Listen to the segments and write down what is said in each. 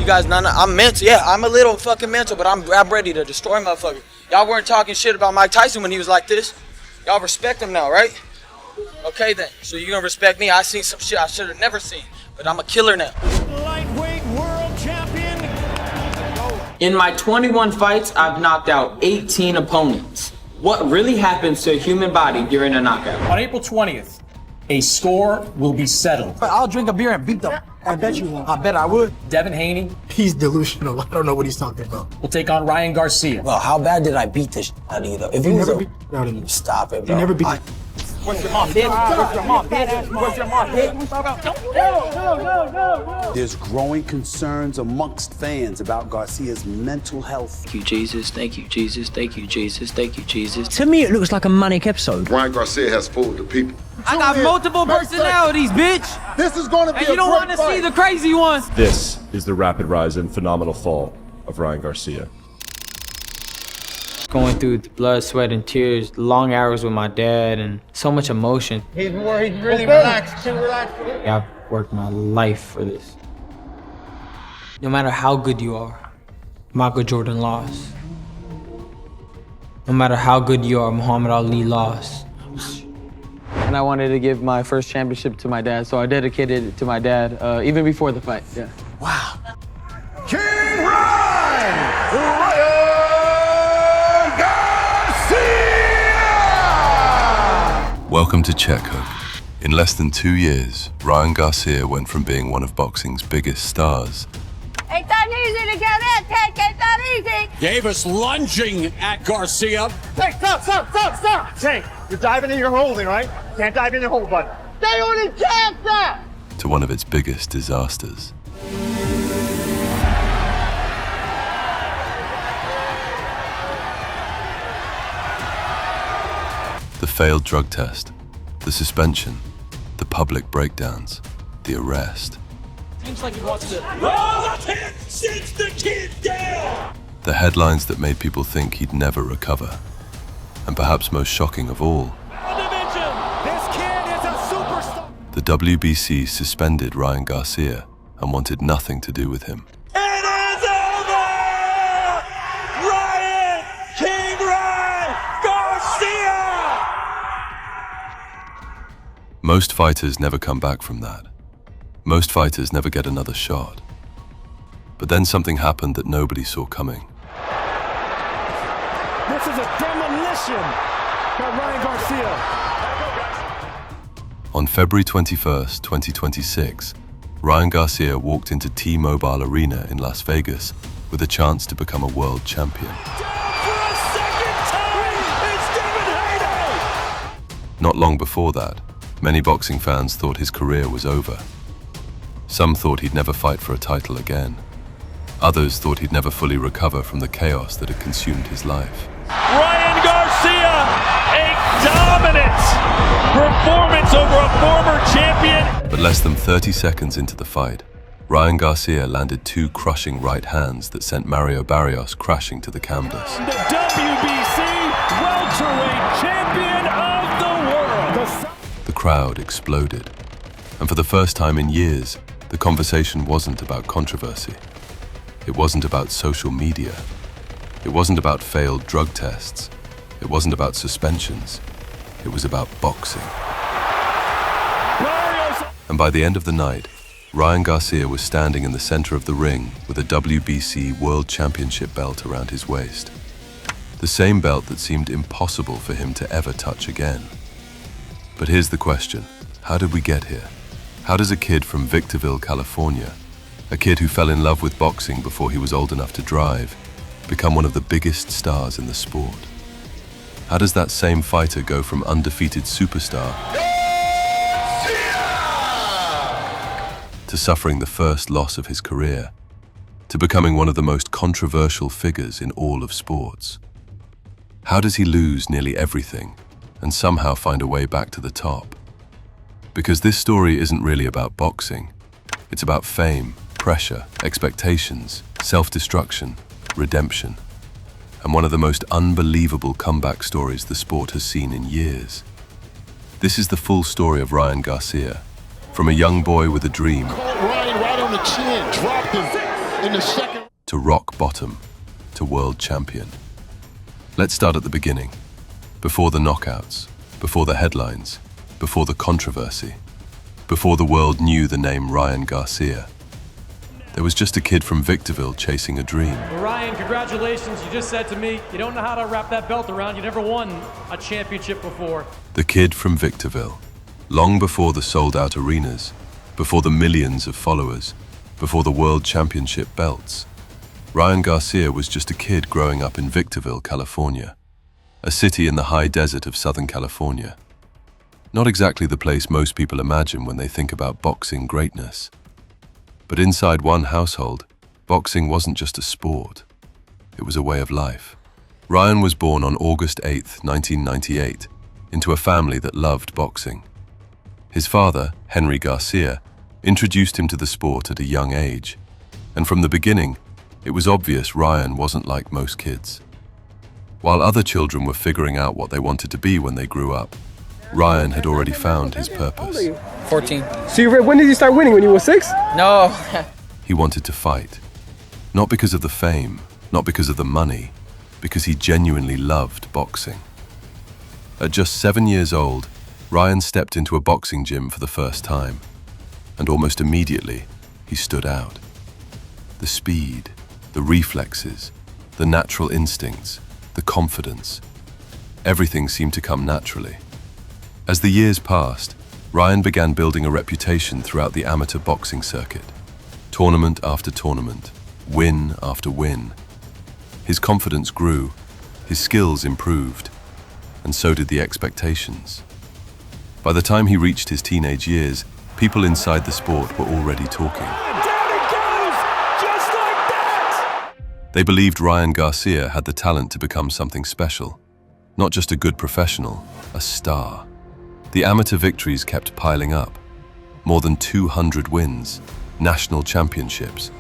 guys, I'm mental. Yeah, I'm a little fucking mental, but I'm ready to destroy motherfuckers. Y'all weren't talking shit about Mike Tyson when he was like this. Y'all respect him now, right? Okay then, so you're gonna respect me. I seen some shit I should have never seen, but I'm a killer now. Lightweight world champion. In my 21 fights, I've knocked out 18 opponents. What really happens to a human body during a knockout? On April 20th, a score will be settled. I'll drink a beer and beat them. I bet you won't. I bet I would. Devin Haney. He's delusional. I don't know what he's talking about. Will take on Ryan Garcia. Well, how bad did I beat this out of you, though? If You you never was beat out of me. Stop it, bro. You never beat. Where's your mom, bitch? Where's your mom, bitch? Where's your mom, bitch? There's growing concerns amongst fans about Garcia's mental health. Thank you, Jesus. Thank you, Jesus. Thank you, Jesus. Thank you, Jesus. To me, it looks like a manic episode. Ryan Garcia has fooled the people. I got multiple personalities, bitch. This is going to be And you don't want to see the crazy ones. This is the rapid rise and phenomenal fall of Ryan Garcia. Going through the blood, sweat, and tears, long hours with my dad, and so much emotion. He's really relaxed. Too relaxed. I've worked my life for this. No matter how good you are, Michael Jordan lost. No matter how good you are, Muhammad Ali lost. And I wanted to give my first championship to my dad, so I dedicated it to my dad even before the fight. Yeah. Wow. KingRy! Ryan Garcia! Welcome to Check Hook. In less than 2 years, Ryan Garcia went from being one of boxing's biggest stars. It's not easy to get in, Tank. It's not easy. Davis lunging at Garcia. Hey, stop. Tank, you're diving in your holding, right? Can't dive in your hold, bud. They only can't stop. To one of its biggest disasters. The failed drug test, the suspension, the public breakdowns, the arrest. Seems like he wants to. Oh, the kid sits the kid down! The headlines that made people think he'd never recover. And perhaps most shocking of all, This kid is a superstar! the WBC suspended Ryan Garcia and wanted nothing to do with him. It is over! Ryan KingRy Garcia! Most fighters never come back from that. Most fighters never get another shot. But then something happened that nobody saw coming. This is a demolition by Ryan Garcia. On February 21st, 2026, Ryan Garcia walked into T-Mobile Arena in Las Vegas with a chance to become a world champion. For a second time, it's Devin Haney! Not long before that, many boxing fans thought his career was over. Some thought he'd never fight for a title again. Others thought he'd never fully recover from the chaos that had consumed his life. Ryan Garcia, a dominant performance over a former champion. But less than 30 seconds into the fight, Ryan Garcia landed 2 crushing right hands that sent Barrios crashing to the canvas. The WBC welterweight champion of the world. The crowd exploded. And for the first time in years, the conversation wasn't about controversy. It wasn't about social media. It wasn't about failed drug tests. It wasn't about suspensions. It was about boxing. And by the end of the night, Ryan Garcia was standing in the center of the ring with a WBC World Championship belt around his waist. The same belt that seemed impossible for him to ever touch again. But here's the question. How did we get here? How does a kid from Victorville, California, a kid who fell in love with boxing before he was old enough to drive, become one of the biggest stars in the sport? How does that same fighter go from undefeated superstar to suffering the first loss of his career, to becoming one of the most controversial figures in all of sports? How does he lose nearly everything and somehow find a way back to the top? Because this story isn't really about boxing. It's about fame, pressure, expectations, self-destruction, redemption, and one of the most unbelievable comeback stories the sport has seen in years. This is the full story of Ryan Garcia, from a young boy with a dream Ryan right on the chin, dropped him. in the second. To rock bottom, to world champion. Let's start at the beginning. Before the knockouts, before the headlines, before the controversy, before the world knew the name Ryan Garcia. There was just a kid from Victorville chasing a dream. Well, Ryan, congratulations. You just said to me, you don't know how to wrap that belt around. You never won a championship before. The kid from Victorville. Long before the sold-out arenas, before the millions of followers, before the world championship belts, Ryan Garcia was just a kid growing up in Victorville, California, a city in the high desert of Southern California. Not exactly the place most people imagine when they think about boxing greatness. But inside one household, boxing wasn't just a sport. It was a way of life. Ryan was born on August 8, 1998, into a family that loved boxing. His father, Haney Garcia, introduced him to the sport at a young age. And from the beginning, it was obvious Ryan wasn't like most kids. While other children were figuring out what they wanted to be when they grew up, Ryan had already found his purpose. 14. So when did you start winning? When you were 6? No. He wanted to fight. Not because of the fame, not because of the money, because he genuinely loved boxing. At just 7 years old, Ryan stepped into a boxing gym for the first time, and almost immediately, he stood out. The speed, the reflexes, the natural instincts, the confidence, everything seemed to come naturally. As the years passed, Ryan began building a reputation throughout the amateur boxing circuit. Tournament after tournament, win after win. His confidence grew, his skills improved, and so did the expectations. By the time he reached his teenage years, people inside the sport were already talking. Down it goes! Just like that! They believed Ryan Garcia had the talent to become something special. Not just a good professional, a star. The amateur victories kept piling up. More than 200 wins, national championships,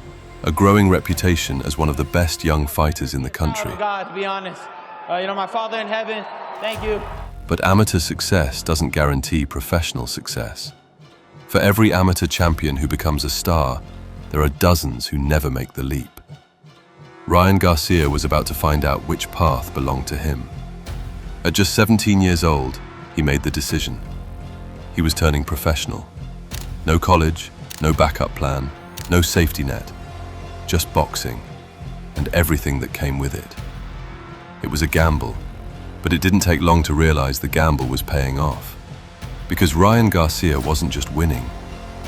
a growing reputation as one of the best young fighters in the country. God, to be honest. My Father in heaven, thank you. But amateur success doesn't guarantee professional success. For every amateur champion who becomes a star, there are dozens who never make the leap. Ryan Garcia was about to find out which path belonged to him. At just 17 years old, he made the decision. He was turning professional. No college, no backup plan, no safety net. Just boxing, and everything that came with it. It was a gamble, but it didn't take long to realize the gamble was paying off. Because Ryan Garcia wasn't just winning,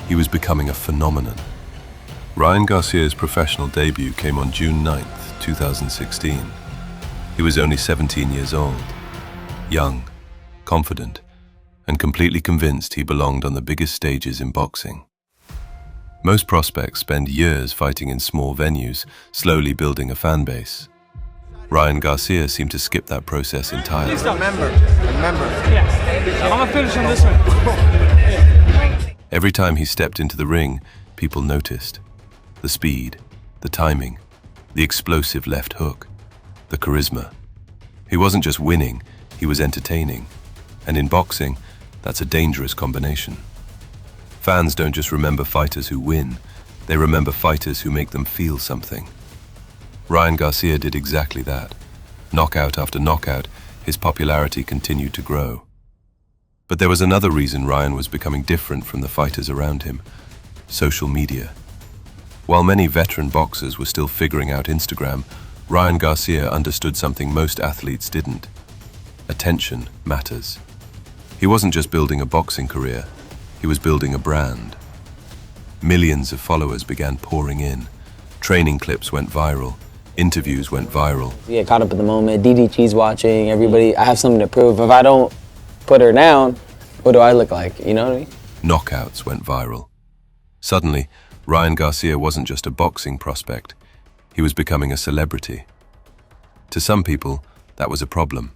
he was becoming a phenomenon. Ryan Garcia's professional debut came on June 9th, 2016. He was only 17 years old, young, confident, and completely convinced he belonged on the biggest stages in boxing. Most prospects spend years fighting in small venues, slowly building a fan base. Ryan Garcia seemed to skip that process entirely. Remember. Yeah. I'm gonna finish on this one. Every time he stepped into the ring, people noticed. The speed, the timing, the explosive left hook, the charisma. He wasn't just winning, he was entertaining. And in boxing, that's a dangerous combination. Fans don't just remember fighters who win, they remember fighters who make them feel something. Ryan Garcia did exactly that. Knockout after knockout, his popularity continued to grow. But there was another reason Ryan was becoming different from the fighters around him: social media. While many veteran boxers were still figuring out Instagram, Ryan Garcia understood something most athletes didn't. Attention matters. He wasn't just building a boxing career, he was building a brand. Millions of followers began pouring in. Training clips went viral. Interviews went viral. You get caught up in the moment. DDG's watching. Everybody, I have something to prove. If I don't put her down, what do I look like? You know what I mean? Knockouts went viral. Suddenly, Ryan Garcia wasn't just a boxing prospect. He was becoming a celebrity. To some people, that was a problem.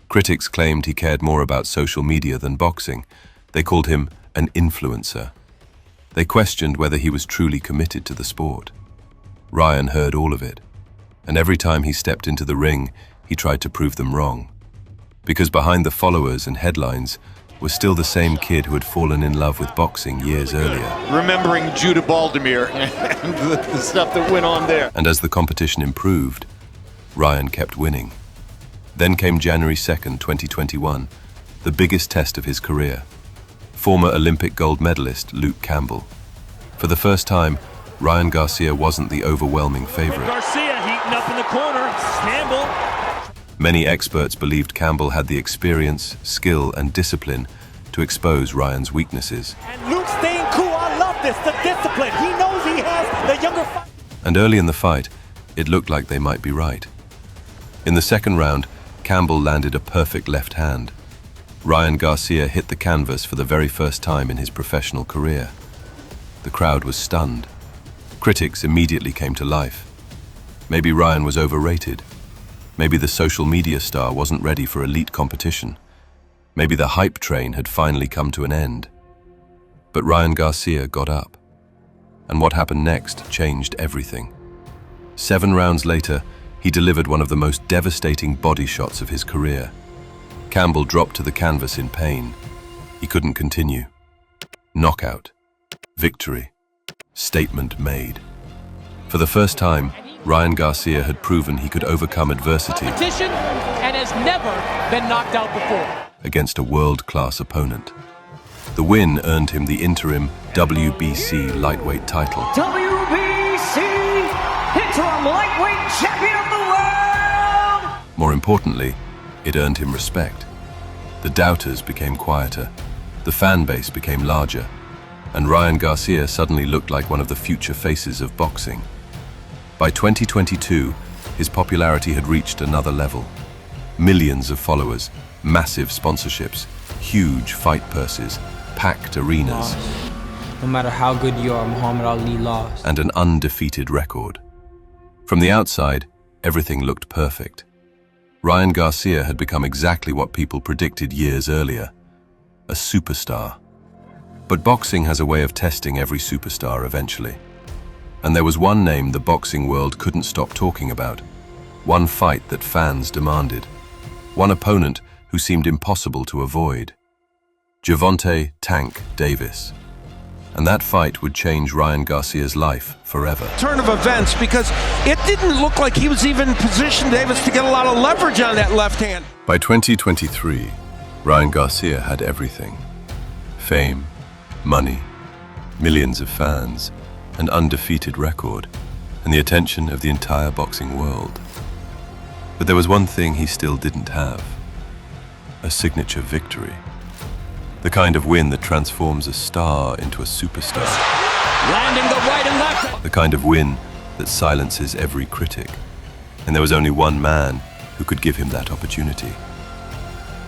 Critics claimed he cared more about social media than boxing. They called him an influencer. They questioned whether he was truly committed to the sport. Ryan heard all of it, and every time he stepped into the ring, he tried to prove them wrong. Because behind the followers and headlines was still the same kid who had fallen in love with boxing years earlier. Remembering Judah Baltimore and the stuff that went on there. And as the competition improved, Ryan kept winning. Then came January 2nd, 2021, the biggest test of his career. Former Olympic gold medalist Luke Campbell. For the first time, Ryan Garcia wasn't the overwhelming favorite. Garcia heating up in the corner. Campbell. Many experts believed Campbell had the experience, skill, and discipline to expose Ryan's weaknesses. And Luke staying cool. I love this. The discipline. He knows he has the younger fighter. And early in the fight, it looked like they might be right. In the second round, Campbell landed a perfect left hand. Ryan Garcia hit the canvas for the very first time in his professional career. The crowd was stunned. Critics immediately came to life. Maybe Ryan was overrated. Maybe the social media star wasn't ready for elite competition. Maybe the hype train had finally come to an end. But Ryan Garcia got up. And what happened next changed everything. 7 rounds later, he delivered one of the most devastating body shots of his career. Campbell dropped to the canvas in pain. He couldn't continue. Knockout. Victory. Statement made. For the first time, Ryan Garcia had proven he could overcome adversity And has never been knocked out before. against a world-class opponent. The win earned him the interim WBC lightweight title. WBC interim lightweight champion of the world! More importantly, it earned him respect. The doubters became quieter, the fan base became larger, and Ryan Garcia suddenly looked like one of the future faces of boxing. By 2022, his popularity had reached another level. Millions of followers, massive sponsorships, huge fight purses, packed arenas, No matter how good you are, Muhammad Ali lost. and an undefeated record. From the outside, everything looked perfect. Ryan Garcia had become exactly what people predicted years earlier, a superstar. But boxing has a way of testing every superstar eventually. And there was one name the boxing world couldn't stop talking about, one fight that fans demanded, one opponent who seemed impossible to avoid. Gervonta "Tank" Davis. And that fight would change Ryan Garcia's life forever. Turn of events, because it didn't look like he was even positioned, Davis, to get a lot of leverage on that left hand. By 2023, Ryan Garcia had everything. Fame, money, millions of fans, an undefeated record, and the attention of the entire boxing world. But there was one thing he still didn't have: a signature victory. The kind of win that transforms a star into a superstar. Landing the right and left. The kind of win that silences every critic. And there was only one man who could give him that opportunity: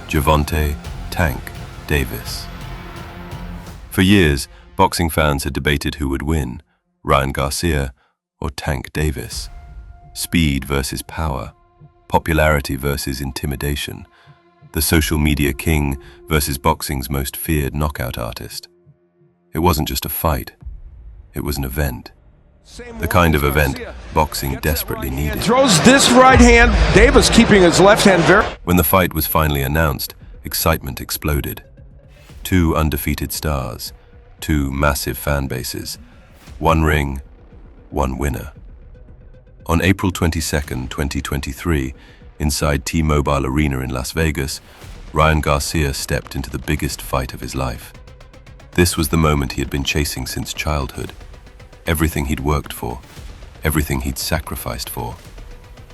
Gervonta "Tank" Davis. For years, boxing fans had debated who would win, Ryan Garcia or Tank Davis. Speed versus power, popularity versus intimidation, the social media king versus boxing's most feared knockout artist. It wasn't just a fight, it was an event. The kind of event boxing desperately needed. Throws this right hand, Davis keeping his left hand very... When the fight was finally announced, excitement exploded. 2 undefeated stars, 2 massive fan bases, 1 ring, 1 winner. On April 22nd, 2023, inside T-Mobile Arena in Las Vegas, Ryan Garcia stepped into the biggest fight of his life. This was the moment he had been chasing since childhood. Everything he'd worked for, everything he'd sacrificed for,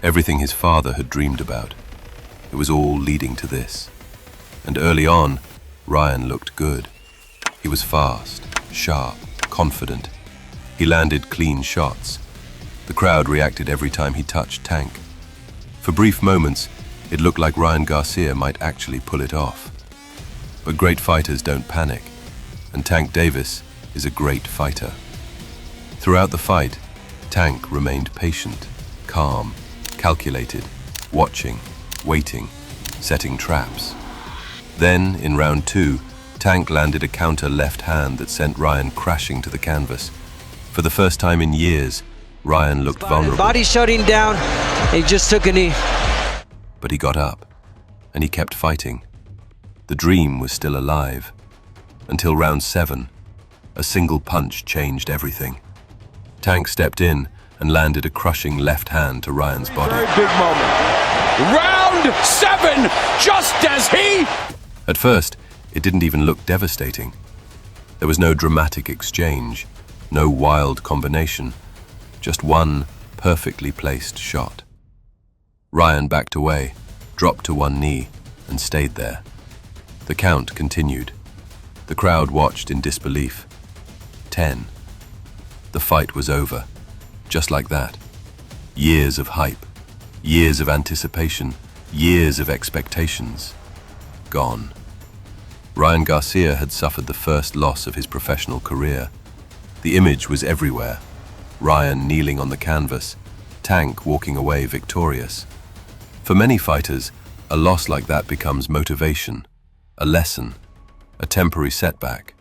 everything his father had dreamed about. It was all leading to this. And early on, Ryan looked good. He was fast, sharp, confident. He landed clean shots. The crowd reacted every time he touched Tank. For brief moments, it looked like Ryan Garcia might actually pull it off. But great fighters don't panic, and Tank Davis is a great fighter. Throughout the fight, Tank remained patient, calm, calculated, watching, waiting, setting traps. Then, in round 2, Tank landed a counter left hand that sent Ryan crashing to the canvas. For the first time in years, Ryan looked vulnerable. Body shutting down, he just took a knee. But he got up, and he kept fighting. The dream was still alive. Until round 7, a single punch changed everything. Tank stepped in and landed a crushing left hand to Ryan's body. Very big moment. Round 7, just as he... At first, it didn't even look devastating. There was no dramatic exchange, no wild combination, just one perfectly placed shot. Ryan backed away, dropped to one knee, and stayed there. The count continued. The crowd watched in disbelief. 10. The fight was over, just like that. Years of hype, years of anticipation, years of expectations. Gone. Ryan Garcia had suffered the first loss of his professional career. The image was everywhere. Ryan kneeling on the canvas, Tank walking away victorious. For many fighters, a loss like that becomes motivation, a lesson, a temporary setback.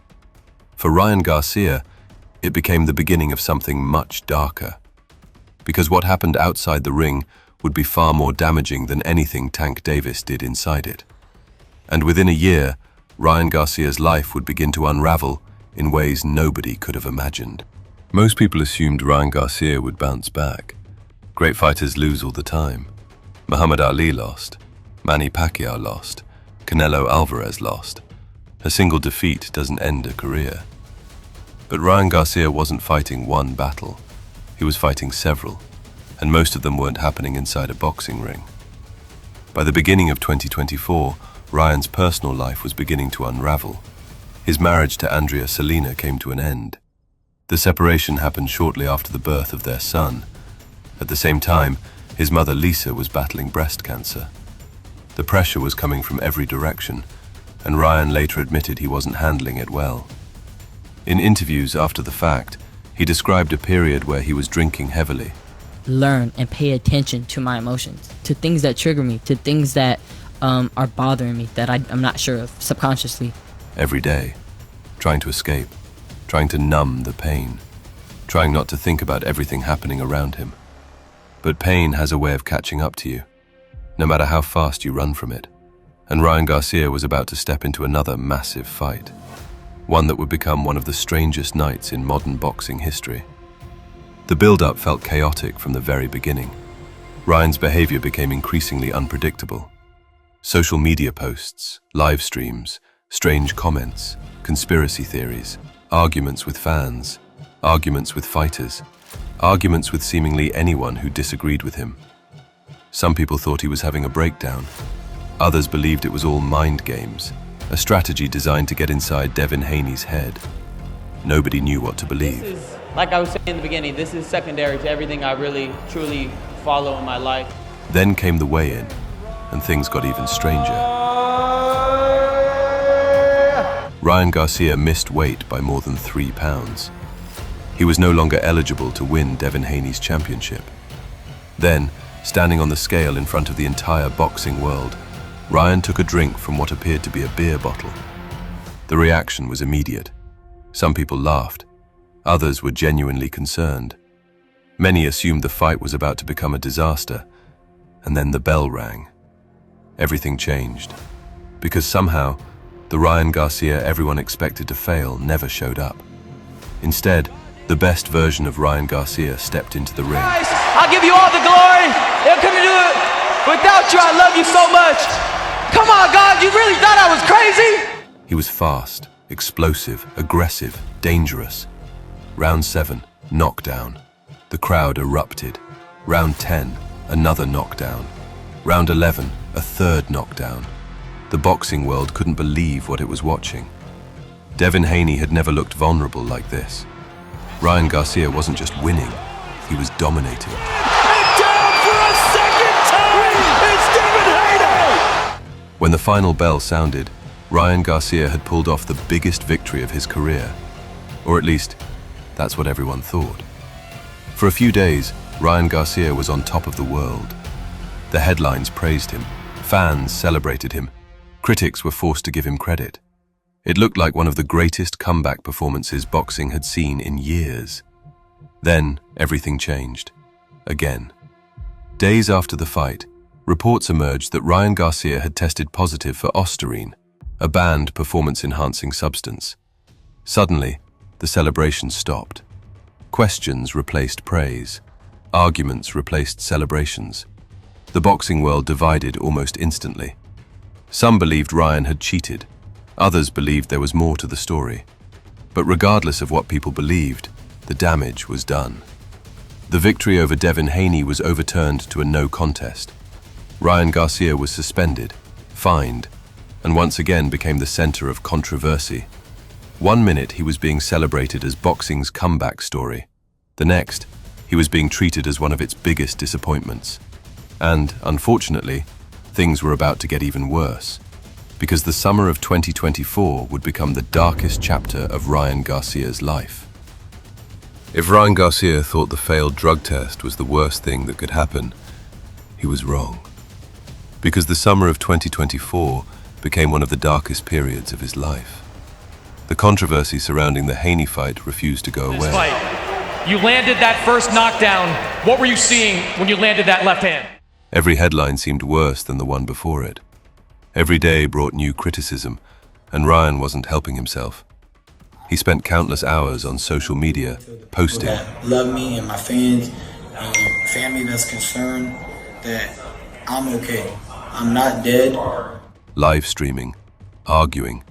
For Ryan Garcia, it became the beginning of something much darker. Because what happened outside the ring would be far more damaging than anything Tank Davis did inside it. And within a year, Ryan Garcia's life would begin to unravel in ways nobody could have imagined. Most people assumed Ryan Garcia would bounce back. Great fighters lose all the time. Muhammad Ali lost. Manny Pacquiao lost. Canelo Alvarez lost. A single defeat doesn't end a career. But Ryan Garcia wasn't fighting one battle. He was fighting several, and most of them weren't happening inside a boxing ring. By the beginning of 2024, Ryan's personal life was beginning to unravel. His marriage to Andrea Selena came to an end. The separation happened shortly after the birth of their son. At the same time, his mother Lisa was battling breast cancer. The pressure was coming from every direction, and Ryan later admitted he wasn't handling it well. In interviews after the fact, he described a period where he was drinking heavily. Learn and pay attention to my emotions, to things that trigger me, to things that are bothering me that I'm not sure of subconsciously. Every day, trying to escape, trying to numb the pain, trying not to think about everything happening around him. But pain has a way of catching up to you, no matter how fast you run from it. And Ryan Garcia was about to step into another massive fight, one that would become one of the strangest nights in modern boxing history. The build-up felt chaotic from the very beginning. Ryan's behavior became increasingly unpredictable. Social media posts, live streams, strange comments, conspiracy theories, arguments with fans, arguments with fighters, arguments with seemingly anyone who disagreed with him. Some people thought he was having a breakdown. Others believed it was all mind games, a strategy designed to get inside Devin Haney's head. Nobody knew what to believe. Like I was saying in the beginning, this is secondary to everything I really, truly follow in my life. Then came the weigh-in, and things got even stranger. Ryan Garcia missed weight by more than 3 pounds. He was no longer eligible to win Devin Haney's championship. Then, standing on the scale in front of the entire boxing world, Ryan took a drink from what appeared to be a beer bottle. The reaction was immediate. Some people laughed. Others were genuinely concerned. Many assumed the fight was about to become a disaster, and then the bell rang. Everything changed, because somehow, the Ryan Garcia everyone expected to fail never showed up. Instead, the best version of Ryan Garcia stepped into the ring. I'll give you all the glory. I couldn't do it without you. I love you so much. Come on, God, you really thought I was crazy? He was fast, explosive, aggressive, dangerous. Round 7, knockdown. The crowd erupted. Round 10, another knockdown. Round 11, a third knockdown. The boxing world couldn't believe what it was watching. Devin Haney had never looked vulnerable like this. Ryan Garcia wasn't just winning, he was dominating. And down for a second time! It's Devin Haney! When the final bell sounded, Ryan Garcia had pulled off the biggest victory of his career. Or at least, that's what everyone thought. For a few days, Ryan Garcia was on top of the world. The headlines praised him, fans celebrated him, critics were forced to give him credit. It looked like one of the greatest comeback performances boxing had seen in years. Then, everything changed. Again. Days after the fight, reports emerged that Ryan Garcia had tested positive for Ostarine, a banned performance-enhancing substance. Suddenly, the celebration stopped. Questions replaced praise. Arguments replaced celebrations. The boxing world divided almost instantly. Some believed Ryan had cheated. Others believed there was more to the story. But regardless of what people believed, the damage was done. The victory over Devin Haney was overturned to a no contest. Ryan Garcia was suspended, fined, and once again became the center of controversy. One minute he was being celebrated as boxing's comeback story. The next, he was being treated as one of its biggest disappointments. And, unfortunately, things were about to get even worse, because the summer of 2024 would become the darkest chapter of Ryan Garcia's life. If Ryan Garcia thought the failed drug test was the worst thing that could happen, he was wrong. Because the summer of 2024 became one of the darkest periods of his life. The controversy surrounding the Haney fight refused to go away. You landed that first knockdown. What were you seeing when you landed that left hand? Every headline seemed worse than the one before it. Every day brought new criticism, and Ryan wasn't helping himself. He spent countless hours on social media, posting. That love me and my fans and family that's concerned that I'm okay. I'm not dead. Live streaming, arguing,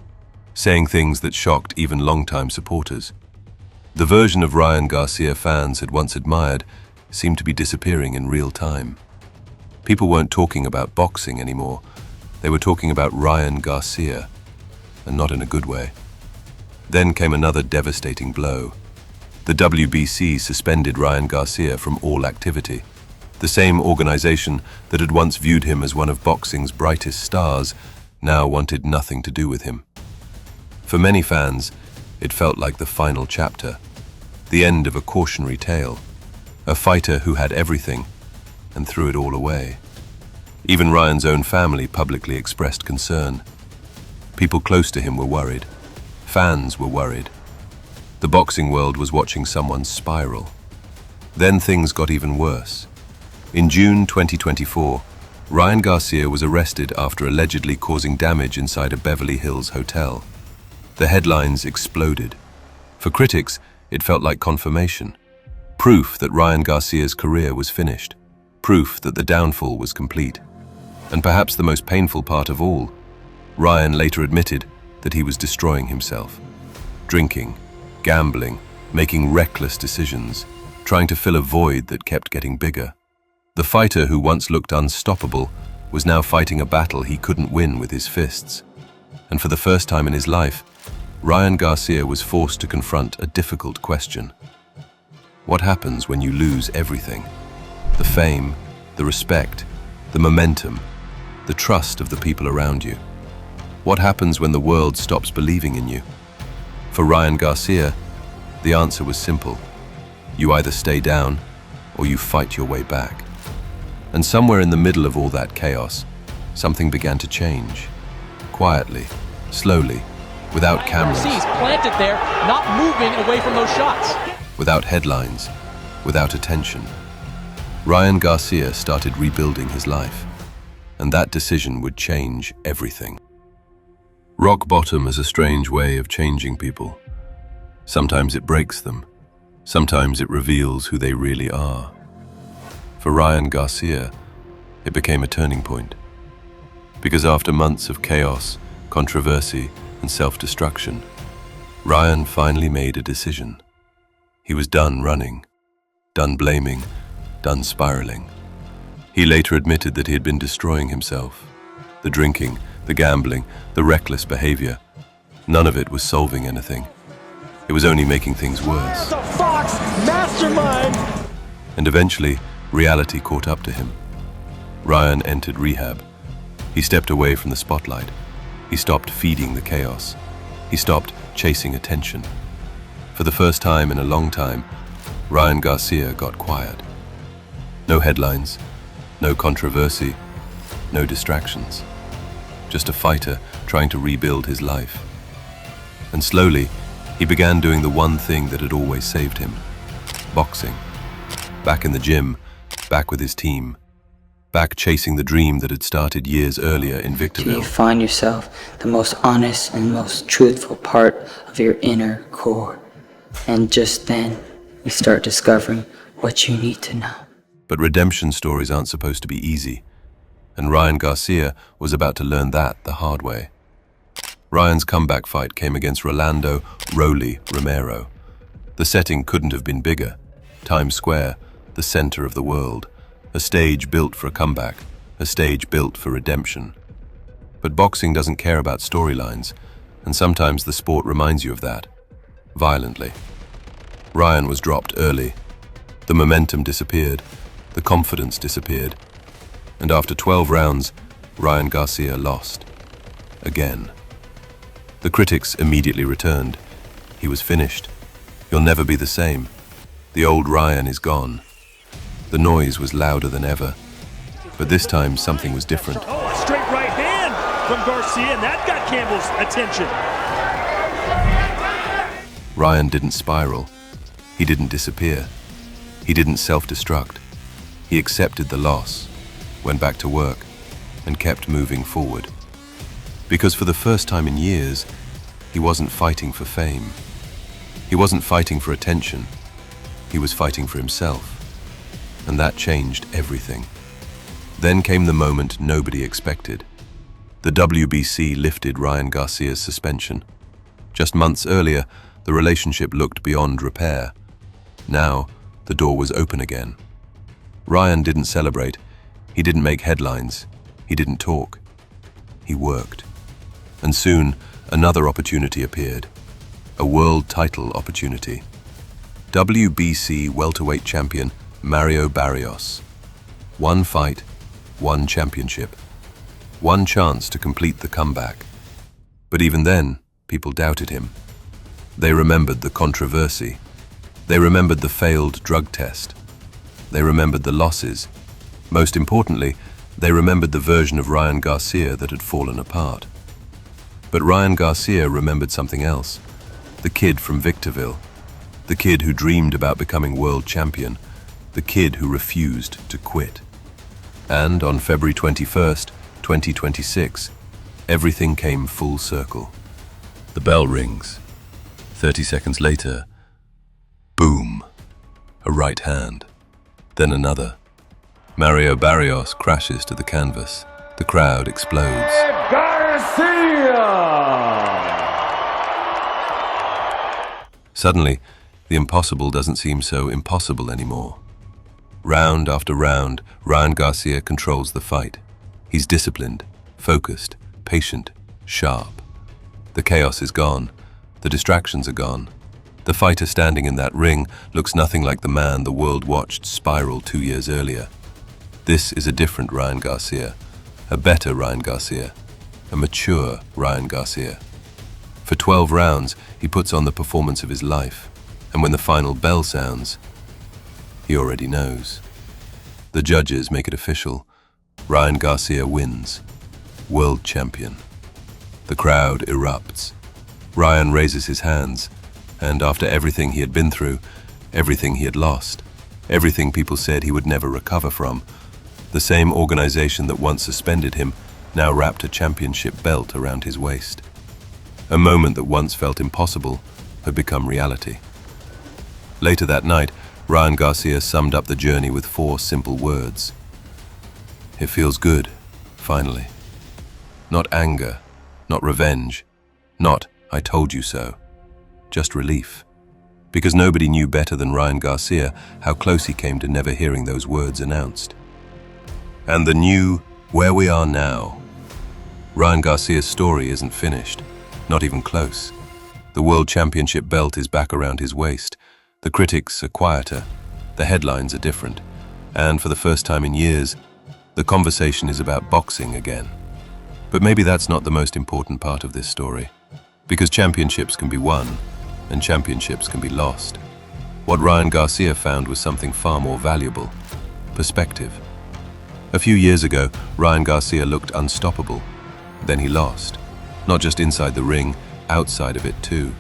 saying things that shocked even longtime supporters. The version of Ryan Garcia fans had once admired seemed to be disappearing in real time. People weren't talking about boxing anymore. They were talking about Ryan Garcia, and not in a good way. Then came another devastating blow. The WBC suspended Ryan Garcia from all activity. The same organization that had once viewed him as one of boxing's brightest stars now wanted nothing to do with him. For many fans, it felt like the final chapter, the end of a cautionary tale, a fighter who had everything and threw it all away. Even Ryan's own family publicly expressed concern. People close to him were worried. Fans were worried. The boxing world was watching someone spiral. Then things got even worse. In June 2024, Ryan Garcia was arrested after allegedly causing damage inside a Beverly Hills hotel. The headlines exploded. For critics, it felt like confirmation. Proof that Ryan Garcia's career was finished. Proof that the downfall was complete. And perhaps the most painful part of all, Ryan later admitted that he was destroying himself. Drinking, gambling, making reckless decisions, trying to fill a void that kept getting bigger. The fighter who once looked unstoppable was now fighting a battle he couldn't win with his fists. And for the first time in his life, Ryan Garcia was forced to confront a difficult question. What happens when you lose everything? The fame, the respect, the momentum, the trust of the people around you. What happens when the world stops believing in you? For Ryan Garcia, the answer was simple. You either stay down or you fight your way back. And somewhere in the middle of all that chaos, something began to change. Quietly, slowly, without cameras. Garcia's planted there, not moving away from those shots. Without headlines, without attention. Ryan Garcia started rebuilding his life, and that decision would change everything. Rock bottom is a strange way of changing people. Sometimes it breaks them. Sometimes it reveals who they really are. For Ryan Garcia, it became a turning point. Because after months of chaos, controversy, and self-destruction, Ryan finally made a decision. He was done running, done blaming, done spiraling. He later admitted that he had been destroying himself. The drinking, the gambling, the reckless behavior, none of it was solving anything. It was only making things worse. The Fox mastermind! And eventually, reality caught up to him. Ryan entered rehab. He stepped away from the spotlight. He stopped feeding the chaos. He stopped chasing attention. For the first time in a long time, Ryan Garcia got quiet. No headlines, no controversy, no distractions. Just a fighter trying to rebuild his life. And slowly, he began doing the one thing that had always saved him: boxing. Back in the gym, back with his team, back chasing the dream that had started years earlier in Do Victorville. you find yourself the most honest and most truthful part of your inner core? And just then, you start discovering what you need to know. But redemption stories aren't supposed to be easy, and Ryan Garcia was about to learn that the hard way. Ryan's comeback fight came against Rolando "Rolly" Romero. The setting couldn't have been bigger. Times Square, the center of the world, a stage built for a comeback, a stage built for redemption. But boxing doesn't care about storylines, and sometimes the sport reminds you of that, violently. Ryan was dropped early. The momentum disappeared, the confidence disappeared, and after 12 rounds, Ryan Garcia lost. Again. The critics immediately returned. He was finished. You'll never be the same. The old Ryan is gone. The noise was louder than ever. But this time, something was different. Oh, a straight right hand from Garcia, and that got Campbell's attention. Ryan didn't spiral. He didn't disappear. He didn't self-destruct. He accepted the loss, went back to work, and kept moving forward. Because for the first time in years, he wasn't fighting for fame. He wasn't fighting for attention. He was fighting for himself. And that changed everything. Then came the moment nobody expected. The WBC lifted Ryan Garcia's suspension. Just months earlier, the relationship looked beyond repair. Now, the door was open again. Ryan didn't celebrate. He didn't make headlines. He didn't talk. He worked. And soon, another opportunity appeared. A world title opportunity. WBC welterweight champion Mario Barrios. One fight, one championship. One chance to complete the comeback. But even then, people doubted him. They remembered the controversy. They remembered the failed drug test. They remembered the losses. Most importantly, they remembered the version of Ryan Garcia that had fallen apart. But Ryan Garcia remembered something else. The kid from Victorville. The kid who dreamed about becoming world champion. The kid who refused to quit. And on February 21st, 2026, everything came full circle. The bell rings. 30 seconds later, boom, a right hand, then another. Mario Barrios crashes to the canvas. The crowd explodes. Suddenly, the impossible doesn't seem so impossible anymore. Round after round, Ryan Garcia controls the fight. He's disciplined, focused, patient, sharp. The chaos is gone. The distractions are gone. The fighter standing in that ring looks nothing like the man the world watched spiral 2 years earlier. This is a different Ryan Garcia, a better Ryan Garcia, a mature Ryan Garcia. For 12 rounds, he puts on the performance of his life, and when the final bell sounds, he already knows. The judges make it official. Ryan Garcia wins, world champion. The crowd erupts. Ryan raises his hands, and after everything he had been through, everything he had lost, everything people said he would never recover from, the same organization that once suspended him now wrapped a championship belt around his waist. A moment that once felt impossible had become reality. Later that night, Ryan Garcia summed up the journey with 4 simple words. It feels good, finally. Not anger, not revenge, not I told you so. Just relief. Because nobody knew better than Ryan Garcia how close he came to never hearing those words announced. And the new where we are now. Ryan Garcia's story isn't finished, not even close. The World Championship belt is back around his waist. The critics are quieter. The headlines are different. And for the first time in years, the conversation is about boxing again. But maybe that's not the most important part of this story. Because championships can be won, and championships can be lost. What Ryan Garcia found was something far more valuable: perspective. A few years ago, Ryan Garcia looked unstoppable. Then he lost. Not just inside the ring, outside of it too.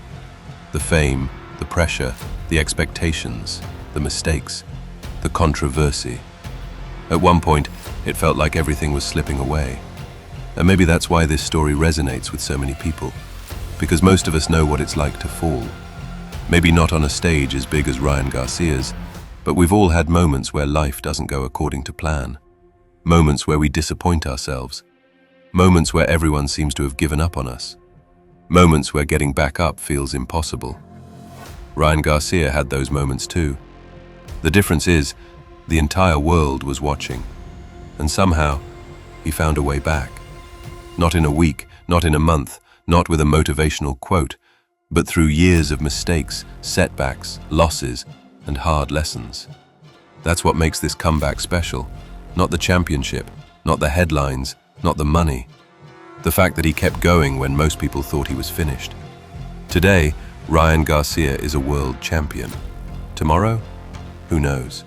The fame, the pressure, the expectations, the mistakes, the controversy. At one point, it felt like everything was slipping away. And maybe that's why this story resonates with so many people. Because most of us know what it's like to fall. Maybe not on a stage as big as Ryan Garcia's, but we've all had moments where life doesn't go according to plan. Moments where we disappoint ourselves. Moments where everyone seems to have given up on us. Moments where getting back up feels impossible. Ryan Garcia had those moments too. The difference is, the entire world was watching. And somehow, he found a way back. Not in a week, not in a month, not with a motivational quote, but through years of mistakes, setbacks, losses, and hard lessons. That's what makes this comeback special. Not the championship, not the headlines, not the money. The fact that he kept going when most people thought he was finished. Today, Ryan Garcia is a world champion. Tomorrow? Who knows?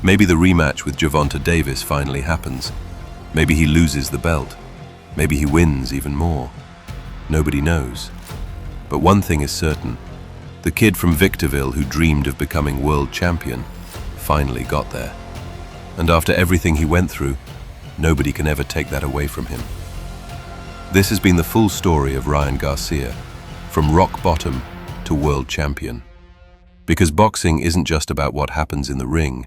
Maybe the rematch with Gervonta Davis finally happens. Maybe he loses the belt. Maybe he wins even more. Nobody knows. But one thing is certain. The kid from Victorville who dreamed of becoming world champion finally got there. And after everything he went through, nobody can ever take that away from him. This has been the full story of Ryan Garcia, from rock bottom to world champion. Because boxing isn't just about what happens in the ring,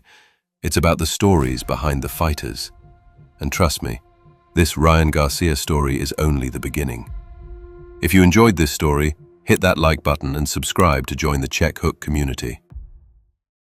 it's about the stories behind the fighters. And trust me, this Ryan Garcia story is only the beginning. If you enjoyed this story, hit that like button and subscribe to join the Check Hook community.